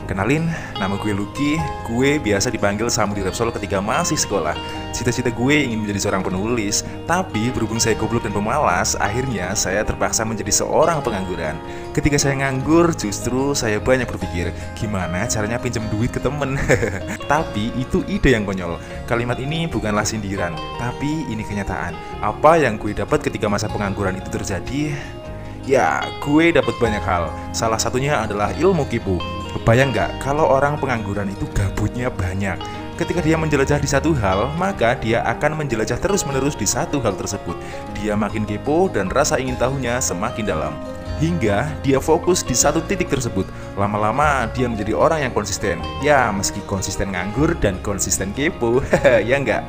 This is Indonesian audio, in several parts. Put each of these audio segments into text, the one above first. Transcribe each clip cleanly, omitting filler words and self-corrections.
Kenalin, nama gue Lucky. Gue biasa dipanggil Samu di Repsol ketika masih sekolah. Cita-cita gue ingin menjadi seorang penulis, tapi berhubung saya goblok dan pemalas, akhirnya saya terpaksa menjadi seorang pengangguran. Ketika saya nganggur, justru saya banyak berpikir, gimana caranya pinjam duit ke temen. Tapi itu ide yang konyol. Kalimat ini bukanlah sindiran, tapi ini kenyataan. Apa yang gue dapat ketika masa pengangguran itu terjadi? Ya, gue dapat banyak hal. Salah satunya adalah ilmu kipu. Kebayang nggak kalau orang pengangguran itu gabutnya banyak? Ketika dia menjelajah di satu hal, maka dia akan menjelajah terus-menerus di satu hal tersebut. Dia makin kepo dan rasa ingin tahunya semakin dalam. Hingga dia fokus di satu titik tersebut. Lama-lama dia menjadi orang yang konsisten. Ya, meski konsisten nganggur dan konsisten kepo. Ya nggak?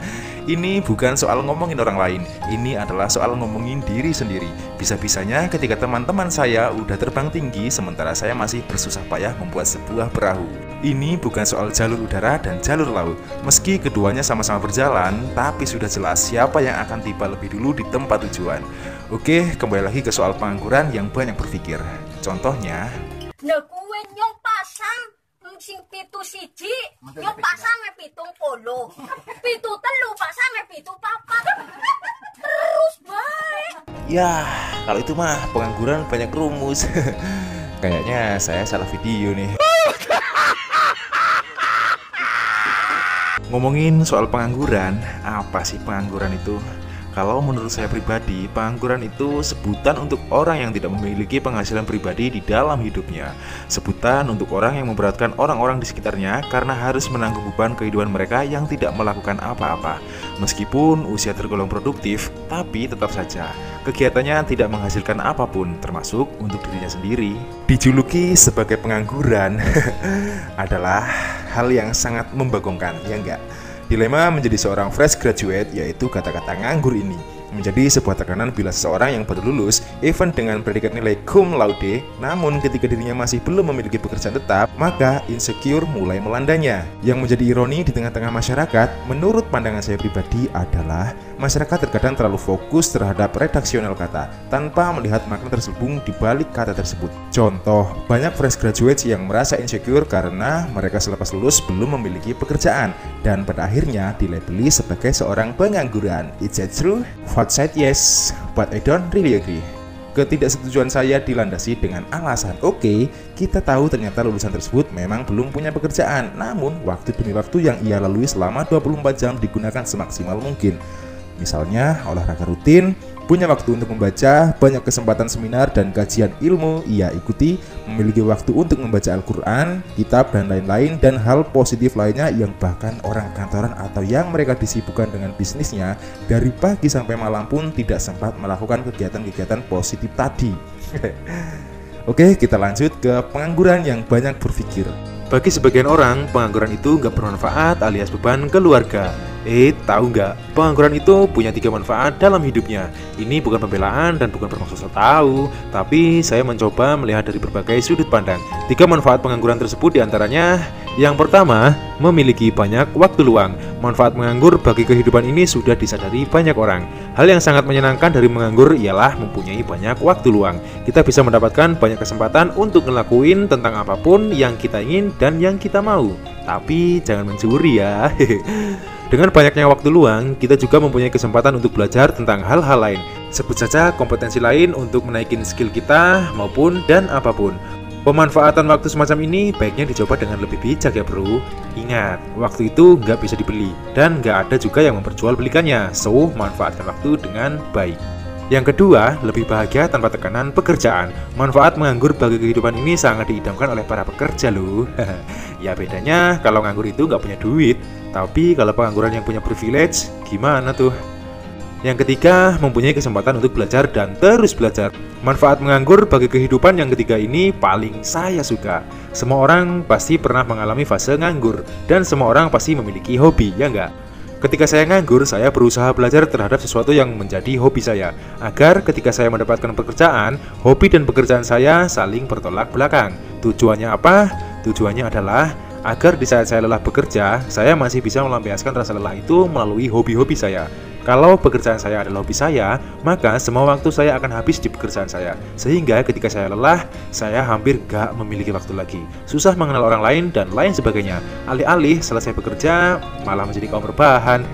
Ini bukan soal ngomongin orang lain. Ini adalah soal ngomongin diri sendiri. Bisa-bisanya ketika teman-teman saya udah terbang tinggi, sementara saya masih bersusah payah membuat sebuah perahu. Ini bukan soal jalur udara dan jalur laut. Meski keduanya sama-sama berjalan, tapi sudah jelas siapa yang akan tiba lebih dulu di tempat tujuan. Oke, kembali lagi ke soal pengangguran yang banyak berpikir. Contohnya, nah kue nyong pasang sing pitu siji, nyong pasang pitung polo, pitu telu pasang pitu papat, terus baik. ya kalau itu mah pengangguran banyak rumus. Kayaknya saya salah video nih. Ngomongin soal pengangguran, apa sih pengangguran itu? Kalau menurut saya pribadi, pengangguran itu sebutan untuk orang yang tidak memiliki penghasilan pribadi di dalam hidupnya. Sebutan untuk orang yang memberatkan orang-orang di sekitarnya karena harus menanggung beban kehidupan mereka yang tidak melakukan apa-apa. Meskipun usia tergolong produktif, tapi tetap saja kegiatannya tidak menghasilkan apapun, termasuk untuk dirinya sendiri. Dijuluki sebagai pengangguran adalah hal yang sangat membagongkan, ya enggak? Dilema menjadi seorang fresh graduate, yaitu kata-kata nganggur ini, menjadi sebuah tekanan bila seseorang yang baru lulus, even dengan predikat nilai cum laude, namun ketika dirinya masih belum memiliki pekerjaan tetap, maka insecure mulai melandanya. Yang menjadi ironi di tengah-tengah masyarakat, menurut pandangan saya pribadi adalah masyarakat terkadang terlalu fokus terhadap redaksional kata, tanpa melihat makna terselubung di balik kata tersebut. Contoh, banyak fresh graduates yang merasa insecure karena mereka selepas lulus belum memiliki pekerjaan, dan pada akhirnya dilabeli sebagai seorang pengangguran. Is that true? Fat said yes, but I don't really agree. Ketidaksetujuan saya dilandasi dengan alasan, oke, kita tahu ternyata lulusan tersebut memang belum punya pekerjaan, namun waktu demi waktu yang ia lalui selama 24 jam digunakan semaksimal mungkin. Misalnya olahraga rutin, punya waktu untuk membaca, banyak kesempatan seminar dan kajian ilmu ia ikuti, memiliki waktu untuk membaca Al-Quran, kitab dan lain-lain, dan hal positif lainnya yang bahkan orang kantoran atau yang mereka disibukkan dengan bisnisnya dari pagi sampai malam pun tidak sempat melakukan kegiatan-kegiatan positif tadi. Oke, kita lanjut ke pengangguran yang banyak berpikir. Bagi sebagian orang, pengangguran itu nggak bermanfaat alias beban keluarga. Tahu nggak? Pengangguran itu punya 3 manfaat dalam hidupnya. Ini bukan pembelaan dan bukan bermaksud so tahu, tapi saya mencoba melihat dari berbagai sudut pandang. 3 manfaat pengangguran tersebut diantaranya, yang pertama, memiliki banyak waktu luang. Manfaat menganggur bagi kehidupan ini sudah disadari banyak orang. Hal yang sangat menyenangkan dari menganggur ialah mempunyai banyak waktu luang. Kita bisa mendapatkan banyak kesempatan untuk ngelakuin tentang apapun yang kita ingin dan yang kita mau. Tapi jangan mencuri ya. Dengan banyaknya waktu luang, kita juga mempunyai kesempatan untuk belajar tentang hal-hal lain. Sebut saja kompetensi lain untuk menaikin skill kita maupun dan apapun. Pemanfaatan waktu semacam ini baiknya dicoba dengan lebih bijak ya bro. Ingat, waktu itu nggak bisa dibeli dan nggak ada juga yang memperjualbelikannya. So, manfaatkan waktu dengan baik. Yang kedua, lebih bahagia tanpa tekanan pekerjaan. Manfaat menganggur bagi kehidupan ini sangat diidamkan oleh para pekerja loh. Ya bedanya kalau nganggur itu nggak punya duit. Tapi kalau pengangguran yang punya privilege, gimana tuh? Yang ketiga, mempunyai kesempatan untuk belajar dan terus belajar. Manfaat menganggur bagi kehidupan yang ketiga ini paling saya suka. Semua orang pasti pernah mengalami fase nganggur, dan semua orang pasti memiliki hobi, ya nggak? Ketika saya nganggur, saya berusaha belajar terhadap sesuatu yang menjadi hobi saya, agar ketika saya mendapatkan pekerjaan, hobi dan pekerjaan saya saling bertolak belakang. Tujuannya apa? Tujuannya adalah agar di saat saya lelah bekerja, saya masih bisa melampiaskan rasa lelah itu melalui hobi-hobi saya. Kalau pekerjaan saya adalah hobi saya, maka semua waktu saya akan habis di pekerjaan saya. Sehingga ketika saya lelah, saya hampir gak memiliki waktu lagi. Susah mengenal orang lain dan lain sebagainya. Alih-alih selesai bekerja, malah menjadi kaum rebahan.